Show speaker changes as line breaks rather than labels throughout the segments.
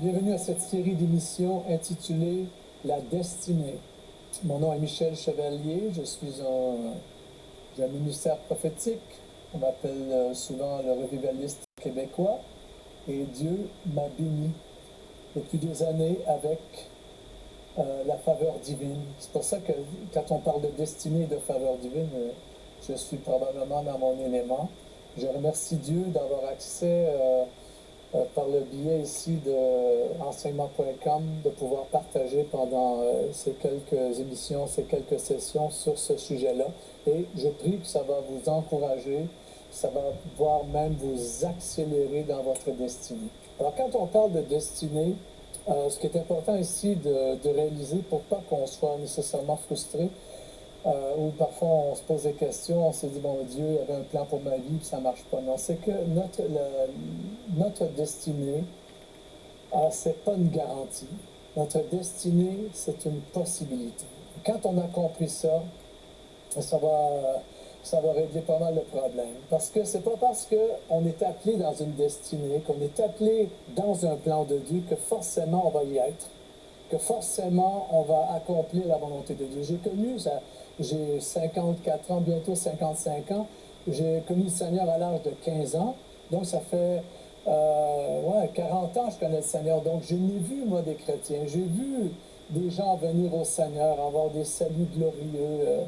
Bienvenue à cette série d'émissions intitulée La Destinée. Mon nom est Michel Chevalier, j'ai un ministère prophétique. On m'appelle souvent le revivaliste québécois et Dieu m'a béni depuis des années avec la faveur divine. C'est pour ça que quand on parle de destinée et de faveur divine, je suis probablement dans mon élément. Je remercie Dieu d'avoir accès par le biais ici de enseignement.com, de pouvoir partager pendant ces quelques émissions, ces quelques sessions sur ce sujet-là. Et je prie que ça va vous encourager, ça va pouvoir même vous accélérer dans votre destinée. Alors quand on parle de destinée, ce qui est important ici de réaliser pour pas qu'on soit nécessairement frustré, ou parfois on se pose des questions, on se dit, bon Dieu, il y avait un plan pour ma vie, puis ça ne marche pas. Non, c'est que notre destinée, c'est pas une garantie. Notre destinée, c'est une possibilité. Quand on a compris ça, ça va régler pas mal de problèmes. Parce que c'est pas parce qu'on est appelé dans une destinée, qu'on est appelé dans un plan de Dieu, que forcément on va y être, que forcément on va accomplir la volonté de Dieu. J'ai 54 ans, bientôt 55 ans. J'ai connu le Seigneur à l'âge de 15 ans. Donc, ça fait 40 ans que je connais le Seigneur. Donc, je n'ai vu, moi, des chrétiens. J'ai vu des gens venir au Seigneur, avoir des saluts glorieux.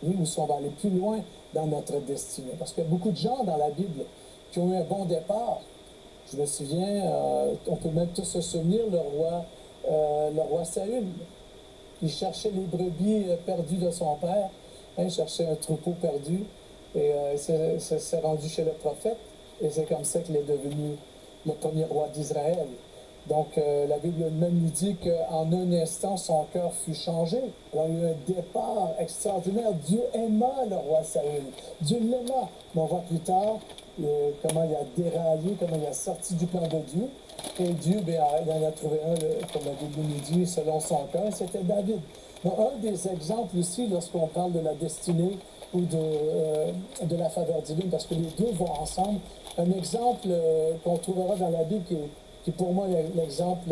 Où on va aller plus loin dans notre destinée. Parce qu'il y a beaucoup de gens dans la Bible qui ont eu un bon départ. Je me souviens, on peut même tous se souvenir, le roi Saül. Il cherchait les brebis perdues de son père. Il cherchait un troupeau perdu. Et il s'est rendu chez le prophète. Et c'est comme ça qu'il est devenu le premier roi d'Israël. Donc, la Bible même nous dit qu'en un instant, son cœur fut changé. Alors, il y a eu un départ extraordinaire. Dieu aima le roi Saül. Dieu l'aima. Mais on voit plus tard comment il a déraillé, comment il a sorti du plan de Dieu. Et Dieu, il en a trouvé un, comme la Bible nous dit, selon son cœur, c'était David. Donc, un des exemples ici, lorsqu'on parle de la destinée ou de la faveur divine, parce que les deux vont ensemble, un exemple qu'on trouvera dans la Bible qui pour moi est l'exemple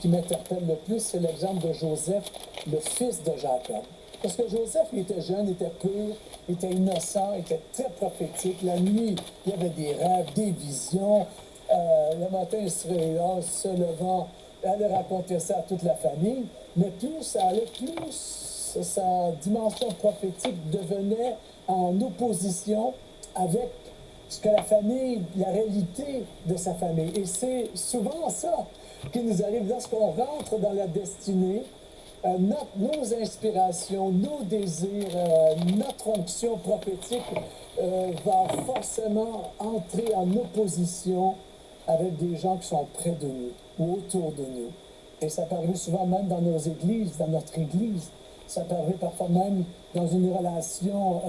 qui m'interpelle le plus, c'est l'exemple de Joseph, le fils de Jacob. Parce que Joseph, il était jeune, il était pur, il était innocent, il était très prophétique. La nuit, il y avait des rêves, des visions. Le matin, il se levant, il allait raconter ça à toute la famille. Mais plus ça allait, plus sa dimension prophétique devenait en opposition avec ce que la réalité de sa famille. Et c'est souvent ça qui nous arrive lorsqu'on rentre dans la destinée. Nos inspirations, nos désirs, notre onction prophétique va forcément entrer en opposition avec des gens qui sont près de nous ou autour de nous. Et ça peut arriver souvent même dans nos églises, dans notre église. Ça peut arriver parfois même dans une relation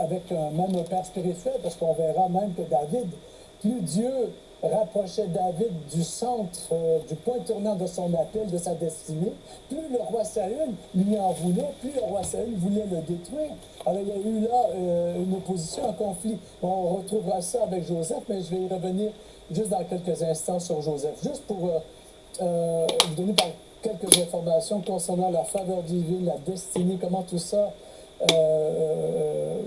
avec même un père spirituel, parce qu'on verra même que David, plus Dieu rapprochait David du centre, du point tournant de son appel, de sa destinée, plus le roi Saül lui en voulait, plus le roi Saül voulait le détruire. Alors il y a eu là une opposition, un conflit. Bon, on retrouvera ça avec Joseph, mais je vais y revenir juste dans quelques instants sur Joseph. Juste pour vous donner quelques informations concernant la faveur divine, la destinée, comment tout ça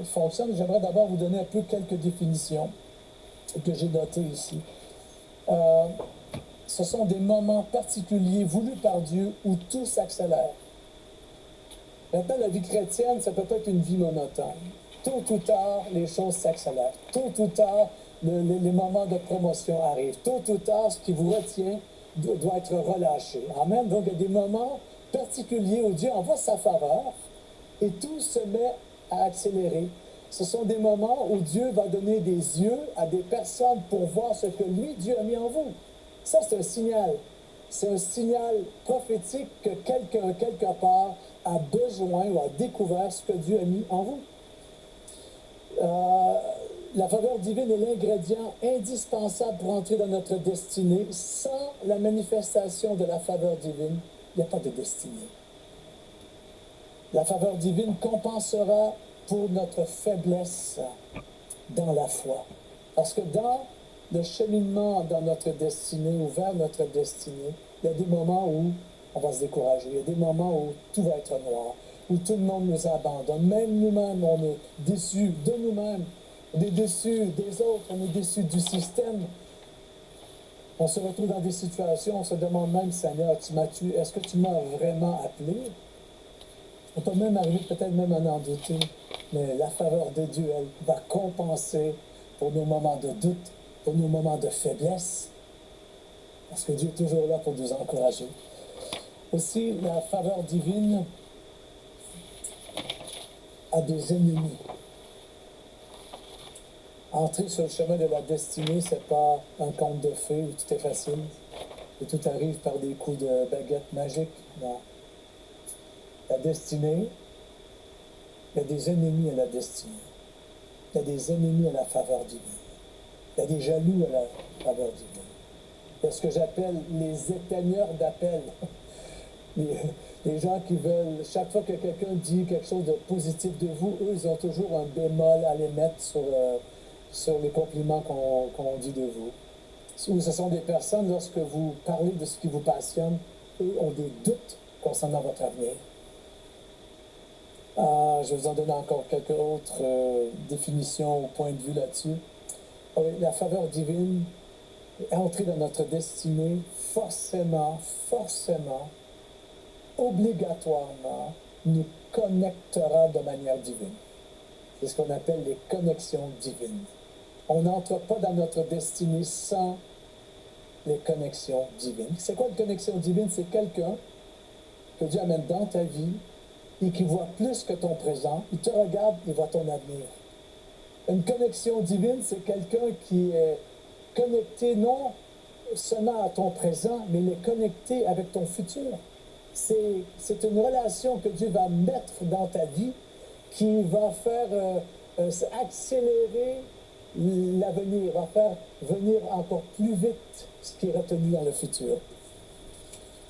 fonctionne. J'aimerais d'abord vous donner un peu quelques définitions que j'ai notées ici. Ce sont des moments particuliers voulus par Dieu où tout s'accélère. Maintenant, la vie chrétienne, ça ne peut pas être une vie monotone. Tôt ou tard, les choses s'accélèrent. Tôt ou tard, les moments de promotion arrivent. Tôt ou tard, ce qui vous retient doit être relâché. Amen. Donc, il y a des moments particuliers où Dieu envoie sa faveur et tout se met à accélérer. Ce sont des moments où Dieu va donner des yeux à des personnes pour voir ce que lui, Dieu a mis en vous. Ça, c'est un signal. C'est un signal prophétique que quelqu'un, quelque part, a besoin ou a découvert ce que Dieu a mis en vous. La faveur divine est l'ingrédient indispensable pour entrer dans notre destinée. Sans la manifestation de la faveur divine, il n'y a pas de destinée. La faveur divine compensera pour notre faiblesse dans la foi. Parce que dans le cheminement dans notre destinée ou vers notre destinée, il y a des moments où on va se décourager. Il y a des moments où tout va être noir, où tout le monde nous abandonne. Même nous-mêmes, on est déçus de nous-mêmes. On est déçus des autres, on est déçus du système. On se retrouve dans des situations, on se demande même, Seigneur, est-ce que tu m'as vraiment appelé? On peut même arriver peut-être même à en douter, mais la faveur de Dieu, elle va compenser pour nos moments de doute, pour nos moments de faiblesse, parce que Dieu est toujours là pour nous encourager. Aussi, la faveur divine a des ennemis. Entrer sur le chemin de la destinée, c'est pas un conte de fées où tout est facile et tout arrive par des coups de baguette magique. Non. La destinée, il y a des ennemis à la destinée. Il y a des ennemis à la faveur divine. Il y a des jaloux à la faveur divine. Il y a ce que j'appelle les éteigneurs d'appel. Les gens qui veulent, chaque fois que quelqu'un dit quelque chose de positif de vous, eux, ils ont toujours un bémol à les mettre sur les compliments qu'on dit de vous. Ou ce sont des personnes, lorsque vous parlez de ce qui vous passionne, eux ont des doutes concernant votre avenir. Je vais vous en donner encore quelques autres définitions ou points de vue là-dessus. La faveur divine, entrer dans notre destinée, forcément, obligatoirement, nous connectera de manière divine. C'est ce qu'on appelle les connexions divines. On n'entre pas dans notre destinée sans les connexions divines. C'est quoi une connexion divine? C'est quelqu'un que Dieu amène dans ta vie et qui voit plus que ton présent. Il te regarde, il voit ton avenir. Une connexion divine, c'est quelqu'un qui est connecté non seulement à ton présent, mais il est connecté avec ton futur. C'est une relation que Dieu va mettre dans ta vie qui va faire accélérer l'avenir, va faire venir encore plus vite ce qui est retenu dans le futur.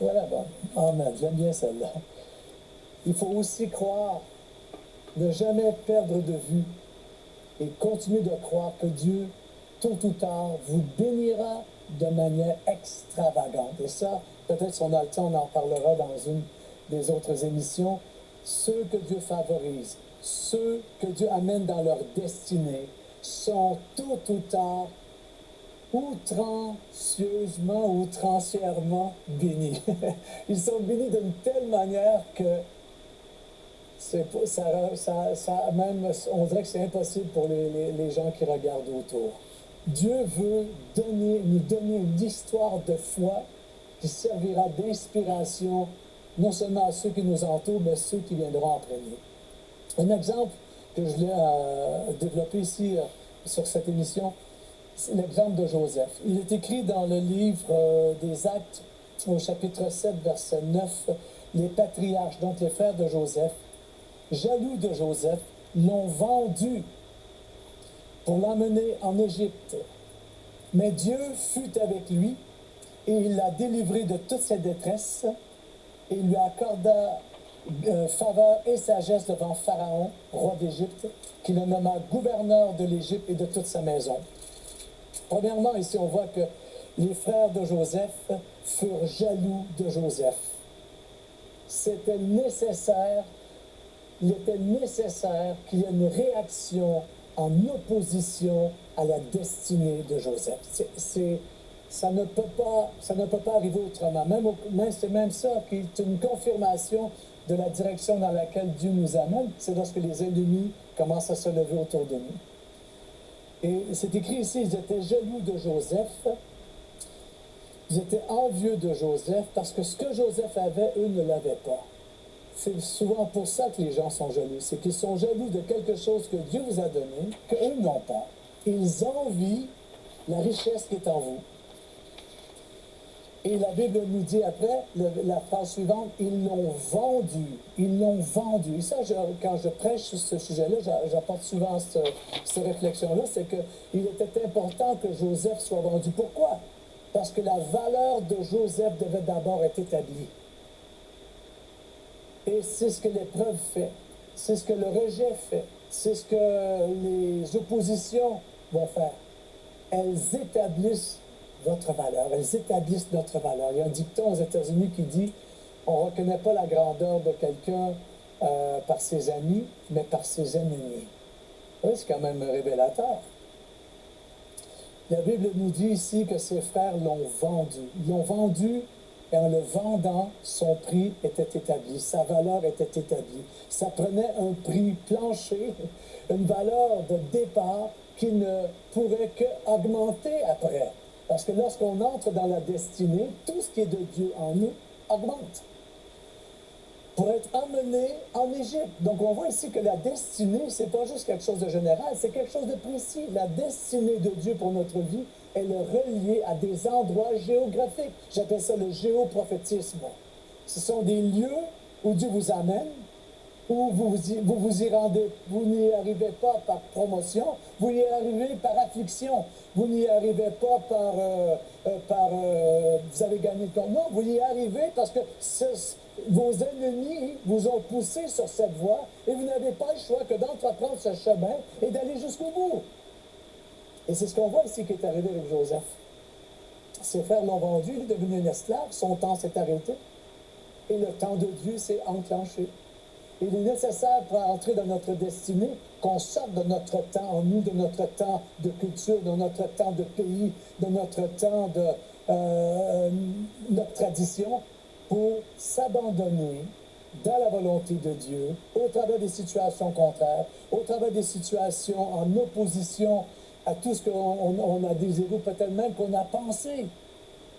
Voilà, bon. Amen. J'aime bien celle-là. Il faut aussi croire, ne jamais perdre de vue et continuer de croire que Dieu, tôt ou tard, vous bénira de manière extravagante. Et ça, peut-être si on a le temps, on en parlera dans une des autres émissions. Ceux que Dieu favorise, ceux que Dieu amène dans leur destinée, sont tôt ou tard outrancièrement bénis. Ils sont bénis d'une telle manière que même, on dirait que c'est impossible pour les gens qui regardent autour. Dieu veut nous donner une histoire de foi qui servira d'inspiration non seulement à ceux qui nous entourent, mais à ceux qui viendront après nous. Un exemple que je voulais développer ici sur cette émission, c'est l'exemple de Joseph. Il est écrit dans le livre des Actes, au chapitre 7, verset 9, les patriarches, donc les frères de Joseph, jaloux de Joseph, l'ont vendu pour l'emmener en Égypte. Mais Dieu fut avec lui et il l'a délivré de toutes ses détresses et il lui accorda faveur et sagesse devant Pharaon, roi d'Égypte, qui le nomma gouverneur de l'Égypte et de toute sa maison. Premièrement, ici, on voit que les frères de Joseph furent jaloux de Joseph. C'était nécessaire, il était nécessaire qu'il y ait une réaction en opposition à la destinée de Joseph. Ça ne peut pas arriver autrement. C'est même ça qui est une confirmation de la direction dans laquelle Dieu nous amène. C'est lorsque les ennemis commencent à se lever autour de nous. Et c'est écrit ici, ils étaient jaloux de Joseph. Ils étaient envieux de Joseph parce que ce que Joseph avait, eux ne l'avaient pas. C'est souvent pour ça que les gens sont jaloux. C'est qu'ils sont jaloux de quelque chose que Dieu vous a donné, qu'eux n'ont pas. Ils envient la richesse qui est en vous. Et la Bible nous dit après, la phrase suivante, ils l'ont vendu. Ils l'ont vendu. Et ça, quand je prêche sur ce sujet-là, j'apporte souvent cette réflexion-là, c'est qu'il était important que Joseph soit vendu. Pourquoi? Parce que la valeur de Joseph devait d'abord être établie. Et c'est ce que l'épreuve fait. C'est ce que le rejet fait. C'est ce que les oppositions vont faire. elles établissent votre valeur, elles établissent notre valeur. Il y a un dicton aux États-Unis qui dit « On ne reconnaît pas la grandeur de quelqu'un par ses amis, mais par ses ennemis. » Oui, c'est quand même révélateur. La Bible nous dit ici que ses frères l'ont vendu. Ils l'ont vendu et en le vendant, son prix était établi, sa valeur était établie. Ça prenait un prix plancher, une valeur de départ qui ne pourrait qu'augmenter après. Parce que lorsqu'on entre dans la destinée, tout ce qui est de Dieu en nous augmente. Pour être emmené en Égypte. Donc on voit ici que la destinée, c'est pas juste quelque chose de général, c'est quelque chose de précis. La destinée de Dieu pour notre vie, elle est reliée à des endroits géographiques. J'appelle ça le géoprophétisme. Ce sont des lieux où Dieu vous amène, où vous y rendez, vous n'y arrivez pas par promotion, vous y arrivez par affliction, vous n'y arrivez pas par vous avez gagné le compte. Non, vous y arrivez parce que vos ennemis vous ont poussé sur cette voie et vous n'avez pas le choix que d'entreprendre ce chemin et d'aller jusqu'au bout. Et c'est ce qu'on voit ici qui est arrivé avec Joseph. Ses frères l'ont vendu, il est devenu un esclave, son temps s'est arrêté et le temps de Dieu s'est enclenché. Il est nécessaire pour entrer dans notre destinée qu'on sorte de notre temps en nous, de notre temps de culture, de notre temps de pays, de notre temps de notre tradition, pour s'abandonner dans la volonté de Dieu, au travers des situations contraires, au travers des situations en opposition à tout ce qu'on a désiré, peut-être même qu'on a pensé.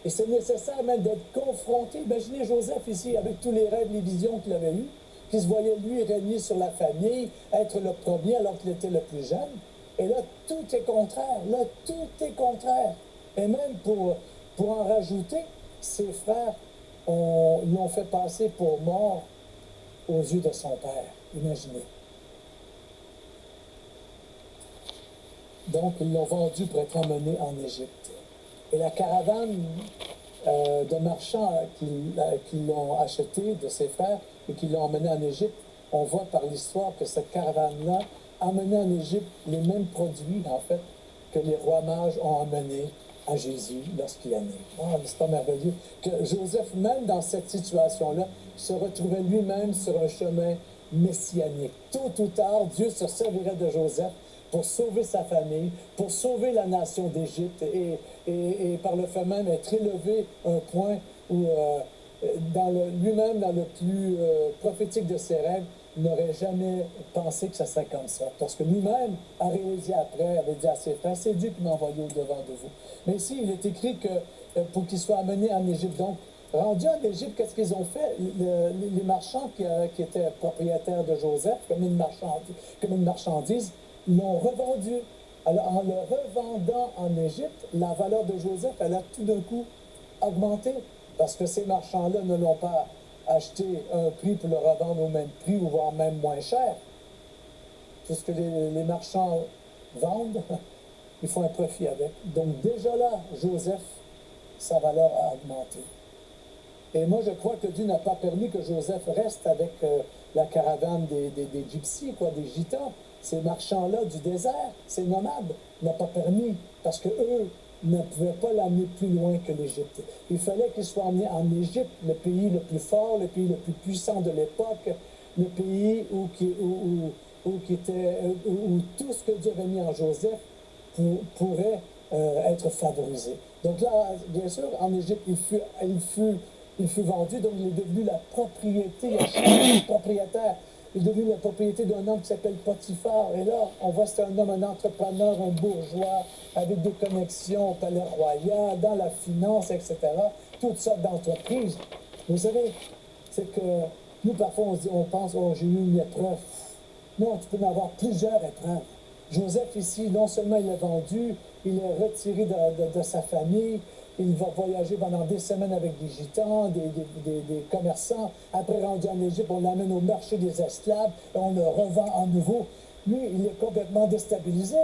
Et c'est nécessaire même d'être confronté. Imaginez Joseph ici, avec tous les rêves, les visions qu'il avait eues, qui se voyait lui régner sur la famille, être le premier alors qu'il était le plus jeune. Et là, tout est contraire. Là, tout est contraire. Et même pour en rajouter, ses frères l'ont fait passer pour mort aux yeux de son père. Imaginez. Donc, ils l'ont vendu pour être emmené en Égypte. Et la caravane de marchands qui l'ont acheté de ses frères et qui l'ont emmené en Égypte, on voit par l'histoire que cette caravane-là a emmené en Égypte les mêmes produits, en fait, que les rois mages ont emmenés à Jésus lorsqu'il est né. Ah, c'est pas merveilleux que Joseph, même dans cette situation-là, se retrouvait lui-même sur un chemin messianique. Tôt ou tard, Dieu se servirait de Joseph pour sauver sa famille, pour sauver la nation d'Égypte et par le fait même être élevé à un point où lui-même, dans le plus prophétique de ses rêves, n'aurait jamais pensé que ça serait comme ça. Parce que lui-même a réalisé après, avait dit à ses frères, c'est Dieu qui m'a envoyé au-devant de vous. Mais ici, il est écrit que pour qu'il soit amené en Égypte. Donc, rendu en Égypte, qu'est-ce qu'ils ont fait? Les marchands qui étaient propriétaires de Joseph, comme une marchandise, l'ont revendu. Alors, en le revendant en Égypte, la valeur de Joseph, elle a tout d'un coup augmenté. Parce que ces marchands-là ne l'ont pas acheté un prix pour le revendre au même prix ou voire même moins cher. Tout ce que les marchands vendent, ils font un profit avec. Donc déjà là, Joseph, sa valeur a augmenté. Et moi, je crois que Dieu n'a pas permis que Joseph reste avec la caravane des gypsies, des gitans. Ces marchands-là du désert, ces nomades, n'a pas permis parce que eux ne pouvaient pas l'amener plus loin que l'Égypte. Il fallait qu'il soit emmené en Égypte, le pays le plus fort, le pays le plus puissant de l'époque, le pays où tout ce que Dieu avait mis en Joseph pourrait être favorisé. Donc là, bien sûr, en Égypte, il fut vendu, donc il est devenu la propriété, il a changé de propriétaire. Il est devenu la propriété d'un homme qui s'appelle Potiphar. Et là, on voit que c'est un homme, un entrepreneur, un bourgeois, avec des connexions au palais royal, dans la finance, etc. Toutes sortes d'entreprises. Vous savez, c'est que nous, parfois, on pense, oh, j'ai eu une épreuve. Non, tu peux en avoir plusieurs épreuves. Joseph, ici, non seulement il est vendu, il est retiré de sa famille, il va voyager pendant des semaines avec des gitans, des commerçants. Après, rendu en Égypte, on l'amène au marché des esclaves et on le revend à nouveau. Lui, il est complètement déstabilisé.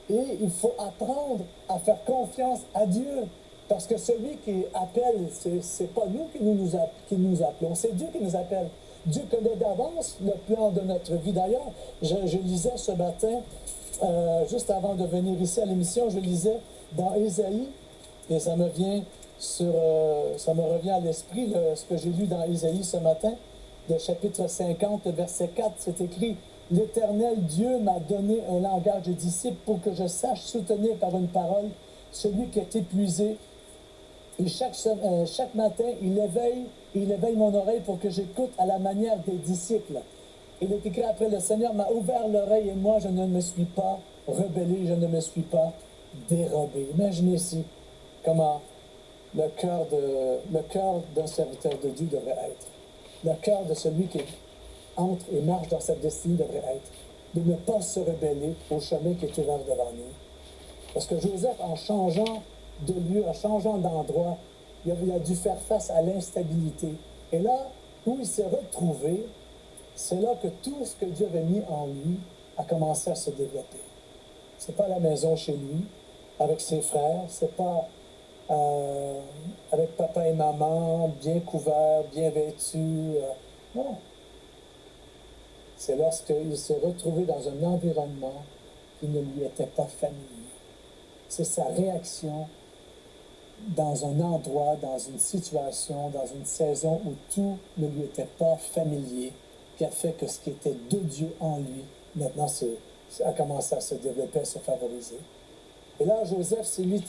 Et il faut apprendre à faire confiance à Dieu. Parce que celui qui appelle, c'est pas nous qui nous appelons, c'est Dieu qui nous appelle. Dieu connaît d'avance le plan de notre vie. D'ailleurs, je lisais ce matin juste avant de venir ici à l'émission, je lisais dans Ésaïe, et ça me revient à l'esprit, ce que j'ai lu dans Ésaïe ce matin, le chapitre 50, verset 4, c'est écrit: « L'Éternel Dieu m'a donné un langage de disciple pour que je sache soutenir par une parole celui qui est épuisé. Et chaque matin, il éveille mon oreille pour que j'écoute à la manière des disciples. » Il est écrit après: « Le Seigneur m'a ouvert l'oreille et moi, je ne me suis pas rebellé, je ne me suis pas dérobé. » Imaginez ici comment le cœur d'un serviteur de Dieu devrait être. Le cœur de celui qui entre et marche dans sa destinée devrait être de ne pas se rebeller au chemin qui est ouvert devant nous. Parce que Joseph, en changeant de lieu, en changeant d'endroit, il a dû faire face à l'instabilité. Et là où il s'est retrouvé, c'est là que tout ce que Dieu avait mis en lui a commencé à se développer. C'est pas à la maison chez lui, avec ses frères, c'est pas avec papa et maman, bien couverts, bien vêtus. Non. C'est lorsqu'il s'est retrouvé dans un environnement qui ne lui était pas familier. C'est sa réaction dans un endroit, dans une situation, dans une saison où tout ne lui était pas familier, qui a fait que ce qui était de Dieu en lui, maintenant, a commencé à se développer, à se favoriser. Et là, Joseph s'est mis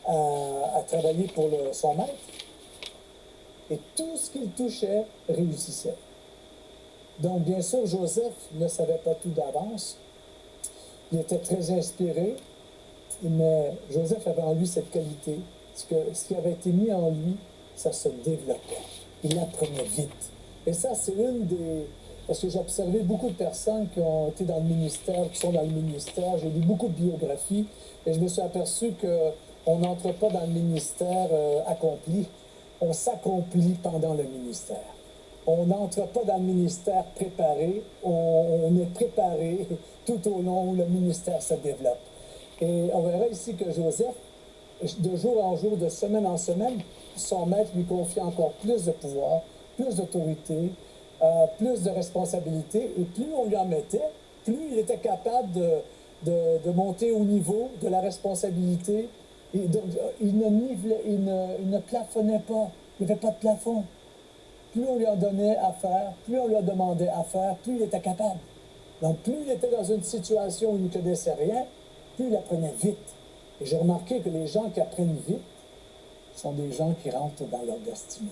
à travailler pour son maître, et tout ce qu'il touchait réussissait. Donc, bien sûr, Joseph ne savait pas tout d'avance. Il était très inspiré, mais Joseph avait en lui cette qualité, ce qui avait été mis en lui, ça se développait. Il apprenait vite. Et ça, c'est parce que j'ai observé beaucoup de personnes qui ont été dans le ministère, qui sont dans le ministère. J'ai lu beaucoup de biographies et je me suis aperçu qu'on n'entre pas dans le ministère accompli. On s'accomplit pendant le ministère. On n'entre pas dans le ministère préparé. On est préparé tout au long où le ministère se développe. Et on verra ici que Joseph, de jour en jour, de semaine en semaine, son maître lui confie encore plus de pouvoir, plus d'autorité, plus de responsabilité, et plus on lui en mettait, plus il était capable de monter au niveau de la responsabilité. Et donc, il ne plafonnait pas, il n'y avait pas de plafond. Plus on lui en donnait à faire, plus on lui en demandait à faire, plus il était capable. Donc, plus il était dans une situation où il ne connaissait rien, plus il apprenait vite. Et j'ai remarqué que les gens qui apprennent vite sont des gens qui rentrent dans leur destinée.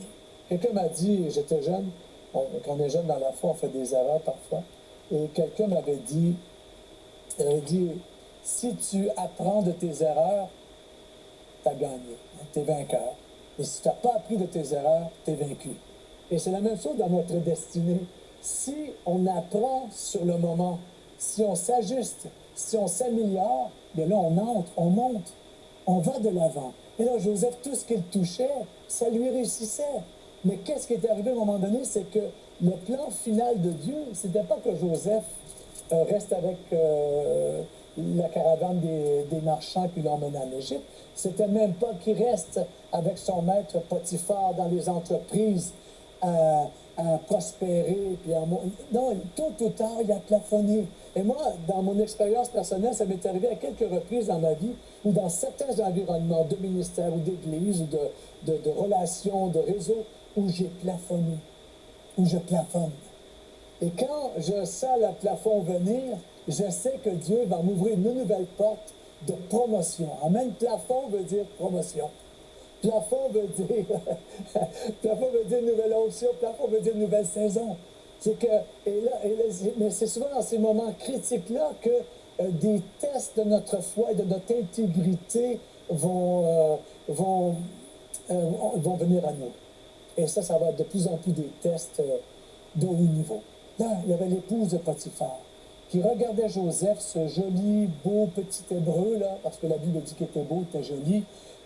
Quelqu'un m'a dit, j'étais jeune, quand on est jeune dans la foi, on fait des erreurs parfois, et quelqu'un m'avait dit, si tu apprends de tes erreurs, tu as gagné, tu es vainqueur. Et si tu n'as pas appris de tes erreurs, tu es vaincu. Et c'est la même chose dans notre destinée. Si on apprend sur le moment, si on s'ajuste, si on s'améliore, bien là, on entre, on monte, on va de l'avant. Et là, Joseph, tout ce qu'il touchait, ça lui réussissait. Mais qu'est-ce qui est arrivé à un moment donné, c'est que le plan final de Dieu, c'était pas que Joseph reste avec la caravane des marchands qui l'emmènent en Égypte. C'était même pas qu'il reste avec son maître Potiphar dans les entreprises à prospérer. Puis non, tôt ou tard, il a plafonné. Et moi, dans mon expérience personnelle, ça m'est arrivé à quelques reprises dans ma vie, ou dans certains environnements de ministère ou d'église, ou de relations, de réseaux, où j'ai plafonné, où je plafonne. Et quand je sens le plafond venir, je sais que Dieu va m'ouvrir une nouvelle porte de promotion. Amen. Plafond veut dire promotion. Plafond veut dire, plafond veut dire nouvelle onction, plafond veut dire nouvelle saison. C'est que, mais c'est souvent dans ces moments critiques-là que des tests de notre foi et de notre intégrité vont venir à nous. Et ça va être de plus en plus des tests de haut niveau. Là, il y avait l'épouse de Potiphar qui regardait Joseph, ce joli, beau petit Hébreu, là, parce que la Bible dit qu'il était beau, il était joli,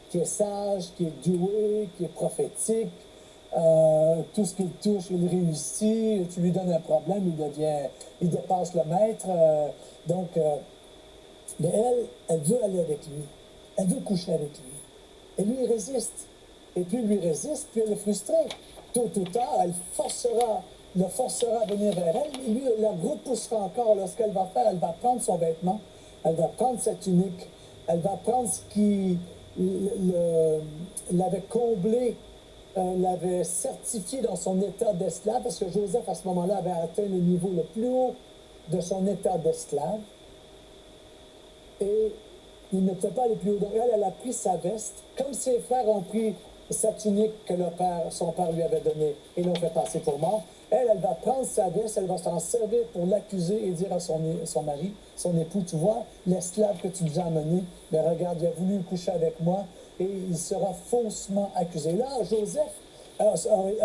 qui est sage, qui est doué, qui est prophétique. Tout ce qu'il touche, il réussit. Tu lui donnes un problème, il dépasse le maître. Mais elle veut aller avec lui. Elle veut coucher avec lui. Et lui, il résiste. Et plus il lui résiste, plus elle est frustrée. Tôt ou tard, elle forcera le forcera à venir vers elle, et lui la repoussera encore. Lorsqu'elle va faire, elle va prendre son vêtement, elle va prendre sa tunique, elle va prendre ce qui l'avait comblé, l'avait certifié dans son état d'esclave, parce que Joseph, à ce moment-là, avait atteint le niveau le plus haut de son état d'esclave. Et il ne pouvait pas aller plus haut. Donc elle a pris sa veste, comme ses frères ont pris sa tunique que son père lui avait donnée et l'ont fait passer pour mort. Elle va prendre sa veste, elle va s'en servir pour l'accuser et dire à son mari, son époux, tu vois, l'esclave que tu nous as amené, mais regarde, il a voulu coucher avec moi et il sera faussement accusé. Là, Joseph a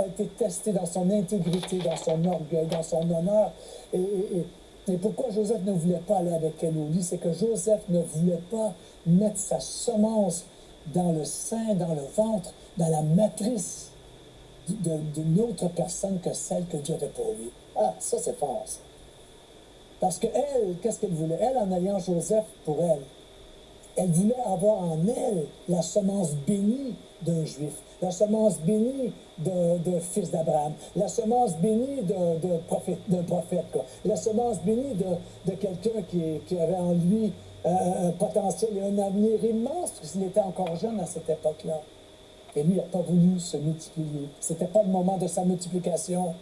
été testé dans son intégrité, dans son orgueil, dans son honneur. Et pourquoi Joseph ne voulait pas aller avec elle au lit? C'est que Joseph ne voulait pas mettre sa semence dans le sein, dans le ventre, dans la matrice d'une autre personne que celle que Dieu avait pour lui. Ah, ça c'est fort, ça. Parce qu'elle, qu'est-ce qu'elle voulait? Elle, en ayant Joseph pour elle voulait avoir en elle la semence bénie d'un juif, la semence bénie d'un fils d'Abraham, la semence bénie d'un prophète, quoi. La semence bénie de quelqu'un qui avait en lui un potentiel et un avenir immense, parce qu'il était encore jeune à cette époque-là. Et lui, il n'a pas voulu se multiplier. Ce n'était pas le moment de sa multiplication.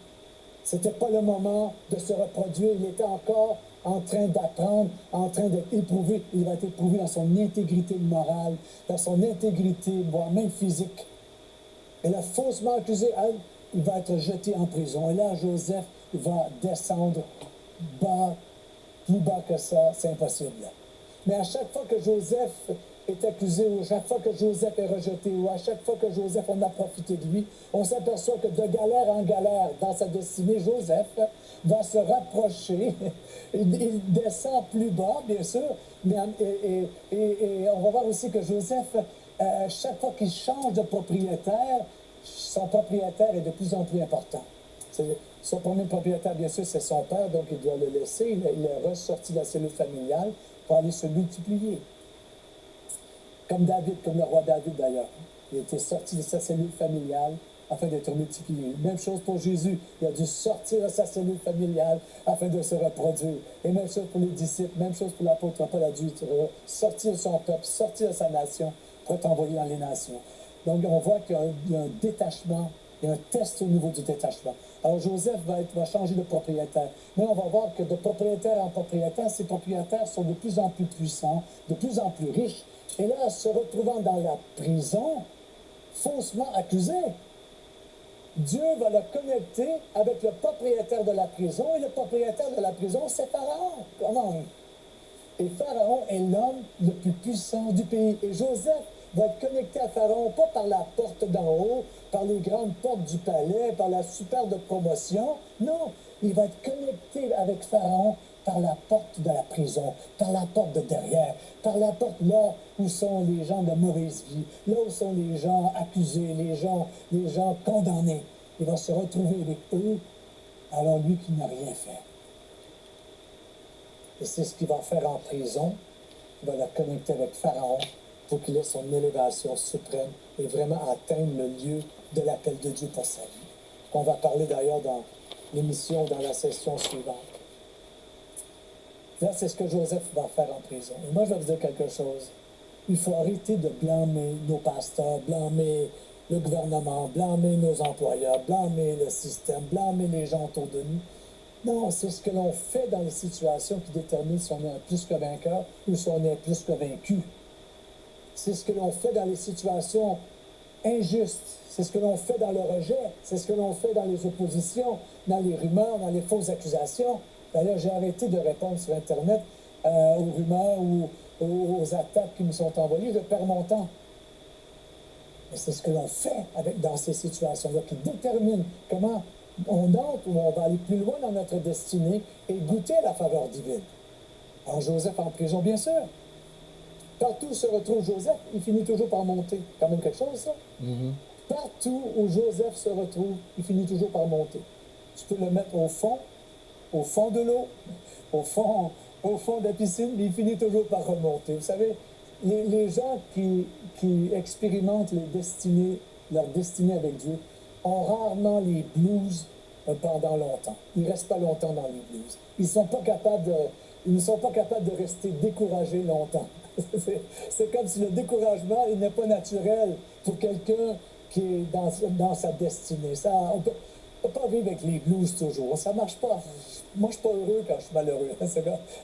Ce n'était pas le moment de se reproduire. Il était encore en train d'apprendre, en train d'être éprouvé. Il va être éprouvé dans son intégrité morale, dans son intégrité, voire même physique. Et là, faussement accusé, il va être jeté en prison. Et là, Joseph va descendre bas, plus bas que ça, c'est impossible. Mais à chaque fois que Joseph est accusé, ou à chaque fois que Joseph est rejeté, ou à chaque fois que Joseph, on a profité de lui, on s'aperçoit que de galère en galère, dans sa destinée, Joseph va se rapprocher. Il descend plus bas, bien sûr, mais, et on va voir aussi que Joseph, chaque fois qu'il change de propriétaire, son propriétaire est de plus en plus important. Son premier propriétaire, bien sûr, c'est son père, donc il doit le laisser. Il est ressorti de la cellule familiale pour aller se multiplier. Comme David, comme le roi David d'ailleurs. Il était sorti de sa cellule familiale afin d'être multiplié. Même chose pour Jésus. Il a dû sortir de sa cellule familiale afin de se reproduire. Et même chose pour les disciples, même chose pour l'apôtre Paul, a dû sortir de son peuple, sortir de sa nation pour être envoyé dans les nations. Donc on voit qu'il y a un détachement, il y a un test au niveau du détachement. Alors Joseph va changer de propriétaire. Mais on va voir que de propriétaire en propriétaire, ces propriétaires sont de plus en plus puissants, de plus en plus riches. Et là, se retrouvant dans la prison, faussement accusé, Dieu va le connecter avec le propriétaire de la prison. Et le propriétaire de la prison, c'est Pharaon. Comment? Et Pharaon est l'homme le plus puissant du pays. Et Joseph va être connecté à Pharaon, pas par la porte d'en haut, par les grandes portes du palais, par la superbe promotion. Non, il va être connecté avec Pharaon par la porte de la prison, par la porte de derrière, par la porte là où sont les gens de mauvaise vie, là où sont les gens accusés, les gens condamnés. Il va se retrouver avec eux, alors lui qui n'a rien fait. Et c'est ce qu'il va faire en prison. Il va la connecter avec Pharaon pour qu'il ait son élévation suprême et vraiment atteindre le lieu de l'appel de Dieu pour sa vie. On va parler d'ailleurs dans l'émission, dans la session suivante. Là, c'est ce que Joseph va faire en prison. Et moi, je vais vous dire quelque chose. Il faut arrêter de blâmer nos pasteurs, blâmer le gouvernement, blâmer nos employeurs, blâmer le système, blâmer les gens autour de nous. Non, c'est ce que l'on fait dans les situations qui déterminent si on est plus que vainqueur ou si on est plus que vaincu. C'est ce que l'on fait dans les situations injustes. C'est ce que l'on fait dans le rejet. C'est ce que l'on fait dans les oppositions, dans les rumeurs, dans les fausses accusations. D'ailleurs, j'ai arrêté de répondre sur Internet aux rumeurs ou aux attaques qui me sont envoyées. Je perds mon temps. Mais c'est ce que l'on fait dans ces situations-là qui détermine comment on entre ou on va aller plus loin dans notre destinée et goûter la faveur divine. Alors, Joseph en prison, bien sûr. Partout où se retrouve Joseph, il finit toujours par monter. Quand même quelque chose, ça? Mm-hmm. Partout où Joseph se retrouve, il finit toujours par monter. Tu peux le mettre au fond de l'eau, au fond de la piscine, mais il finit toujours par remonter. Vous savez, les gens qui expérimentent leur destinée avec Dieu ont rarement les blues pendant longtemps. Ils ne restent pas longtemps dans l'Église. Ils ne sont pas capables de rester découragés longtemps. C'est comme si le découragement, il n'est pas naturel pour quelqu'un qui est dans sa destinée. On peut pas vivre avec les blues toujours. Ça ne marche pas. Moi, je ne suis pas heureux quand je suis malheureux.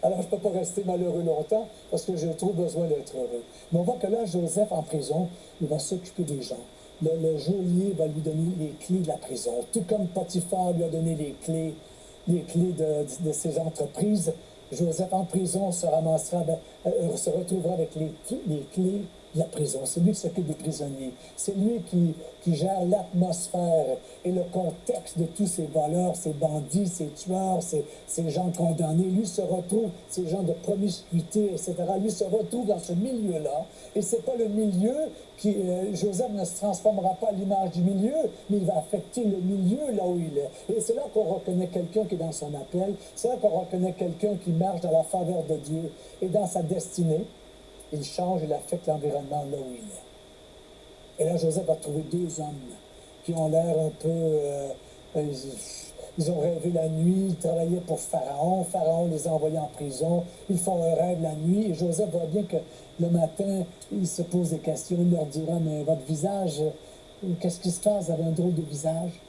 Alors, je ne peux pas rester malheureux longtemps parce que j'ai trop besoin d'être heureux. Mais on voit que là, Joseph, en prison, il va s'occuper des gens. Le geôlier va lui donner les clés de la prison. Tout comme Potiphar lui a donné les clés de ses entreprises. Joseph, en prison, se retrouvera avec les clés de la prison. C'est lui qui s'occupe des prisonniers. C'est lui qui gère l'atmosphère et le contexte de tous ces voleurs, ces bandits, ces tueurs, ces gens condamnés. Lui se retrouve, ces gens de promiscuité, etc. Lui se retrouve dans ce milieu-là. Et c'est pas le milieu qui... Joseph ne se transformera pas à l'image du milieu, mais il va affecter le milieu là où il est. Et c'est là qu'on reconnaît quelqu'un qui est dans son appel. C'est là qu'on reconnaît quelqu'un qui marche dans la faveur de Dieu et dans sa destinée. Il change, il affecte l'environnement là où il est. Et là, Joseph a trouvé deux hommes qui ont l'air un peu... ils ont rêvé la nuit, ils travaillaient pour Pharaon. Pharaon les a envoyés en prison. Ils font un rêve la nuit. Et Joseph voit bien que le matin, il se pose des questions. Il leur dira, mais votre visage, qu'est-ce qui se passe? Vous avez un drôle de visage.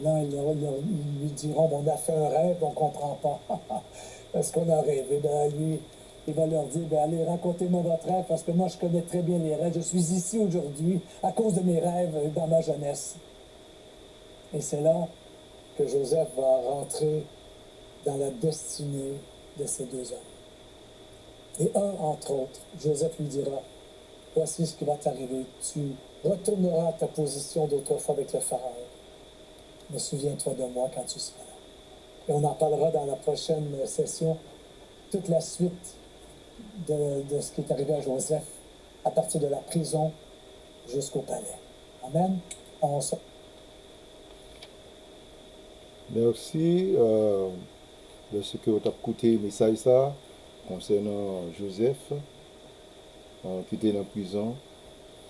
Là, ils lui diront, on a fait un rêve, on ne comprend pas. Est-ce qu'on a rêvé? Ben, lui... Il va leur dire, allez, racontez-moi votre rêve, parce que moi, je connais très bien les rêves. Je suis ici aujourd'hui à cause de mes rêves dans ma jeunesse. Et c'est là que Joseph va rentrer dans la destinée de ces deux hommes. Et entre autres, Joseph lui dira, voici ce qui va t'arriver. Tu retourneras à ta position d'autrefois avec le Pharaon. Mais souviens-toi de moi quand tu seras là. Et on en parlera dans la prochaine session, toute la suite de ce qui est arrivé à Joseph, à partir de la prison jusqu'au palais. Amen.
Merci de ce que vous avez écouté le message ça, concernant Joseph, qui était dans la prison,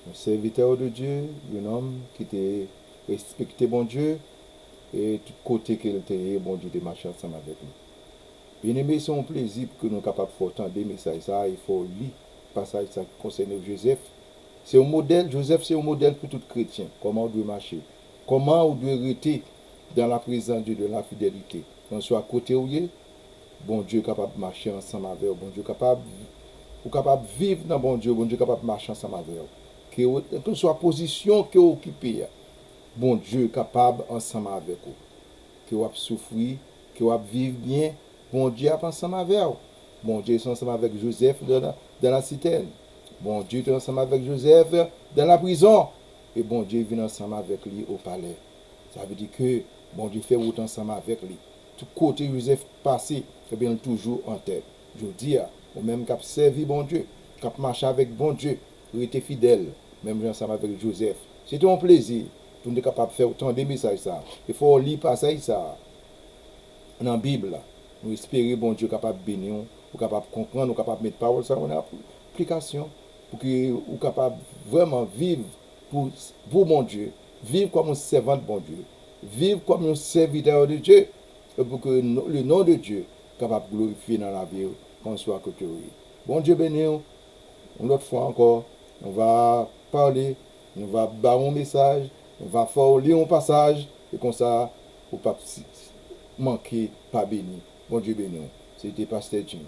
un serviteur de Dieu, un homme qui était respecté bon Dieu, et tout côté qu'il était, bon Dieu était marché ensemble avec lui. Bien aimé, c'est un plaisir que nous sommes capables de faire entendre des messages ça, il faut lire le passage ça concernant Joseph. C'est un modèle, Joseph c'est un modèle pour tout chrétien, comment on doit marcher, comment on doit rester dans la présence de Dieu, de la fidélité. Qu'on soit à côté où il est, bon Dieu est capable de marcher ensemble avec vous, bon Dieu est capable de vivre dans bon Dieu est capable de marcher ensemble avec vous. Que soit position que vous occupez, bon Dieu est capable ensemble avec vous. Que vous souffrir, que vous vivre bien, bon Dieu est ensemble avec vous. Bon Dieu est ensemble avec Joseph dans la citerne. Bon Dieu est ensemble avec Joseph dans la prison. Et bon Dieu vient ensemble avec lui au palais. Ça veut dire que bon Dieu fait route ensemble avec lui. Tout côté Joseph passé, et bien toujours en tête. Je dis, ou même qui a servi bon Dieu, qui a marché avec bon Dieu, il était fidèle, même ensemble avec Joseph. C'est un plaisir pour nous capable de faire autant de messages ça. Il faut lire passage ça dans la Bible. Nous espérons bon Dieu capable de bénir, ou capable de comprendre, ou capable de mettre parole ça en application, pour que vous capable vraiment vivre pour mon Dieu, vivre comme un servant de bon Dieu, vivre comme un serviteur de Dieu, pour que le nom de Dieu capable de glorifier dans la vie, qu'on soit côté. Bon Dieu béni, une autre fois encore, on va parler, on va barrer un message, on va faire lire un passage, et comme ça, pour ne pas manquer, pas béni. Bon Dieu béni. C'était Pasteur Jim.